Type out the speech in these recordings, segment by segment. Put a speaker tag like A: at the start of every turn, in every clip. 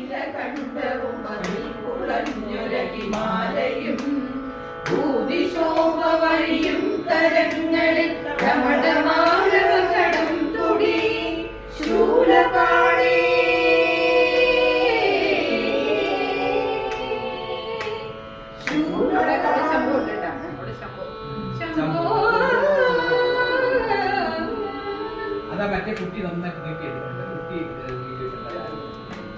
A: നീലകണ്ഠവും അതിൽ കുളഞ്ഞൊരഹിമാലയും ഭൂതിശോഭ വഴിയും കരങ്ങളിൽ രമണമാലവകടം തുടി ശൂലപാണി
B: അതാ മറ്റേ കുട്ടി നന്നായിട്ട് കേട്ടിട്ടുണ്ട് കുട്ടി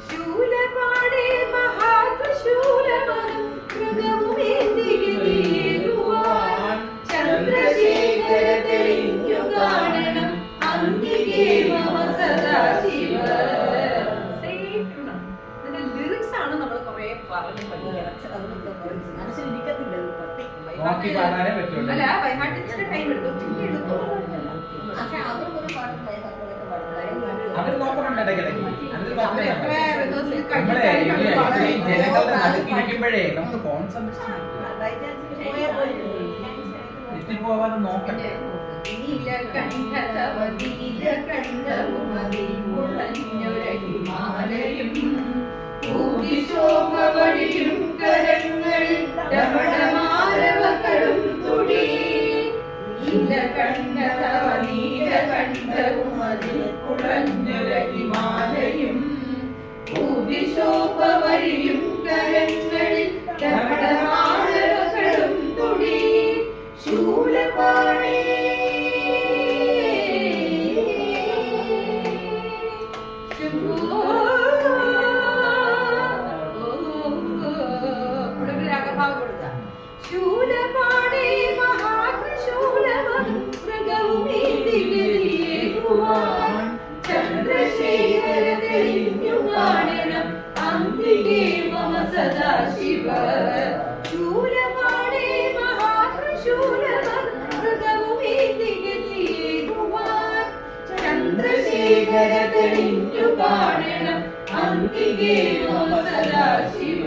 A: ശൂലപാണി മഹാത്രിശൂലമനം കൃതവുമേന്തിരുവാൻ ചന്ദ്രശേഖര തെളിഞ്ഞു കാണണം അന്തികേ മമ സദാശിവ. ഇതിന്റെ ലിറിക്സ് ആണ് നമ്മൾ കുറെ പറഞ്ഞു പഠിക്കണം. അല്ല ബൈഹാർട്ടിന്റെ ടൈം എടുക്കും പിന്നെ എടുക്കും.
B: അവർ നോക്കുന്നുണ്ട് ഇടയ്ക്കിടയ്ക്ക് ജനങ്ങളുടെ നമുക്ക് കോൺസെൻട്രേഷൻ പോവാതെ നോക്കണ്ടേ.
A: നീലകണ്ഠവതിലകണ്ഠവുമതിൽ ഭൂതിശോഭ വഴിയും കരങ്ങളിൽ രമണമാലവകടും തുടി നീലകണ്ഠവതിലകണ്ഠവുമതിൽ കുളഞ്ഞൊരഹിമാലയും ഭൂതിശോഭ വഴിയും കരങ്ങളിൽ രമണമാലവകടും തുടി ശൂലപാണി ശൂലപാണി മഹാത്രിശൂലമനം മൃഗവുമേന്തിരുവാൻ ചന്ദ്രശേഖര തെളിഞ്ഞു കാണണം അന്തികേ മമ സദാശിവ. ശൂലപാണി മഹാത്രിശൂലമനം മൃഗവുമേന്തിരുവാൻ ചന്ദ്രശേഖര തെളിഞ്ഞു കാണണം അന്തികേ മമ സദാശിവ.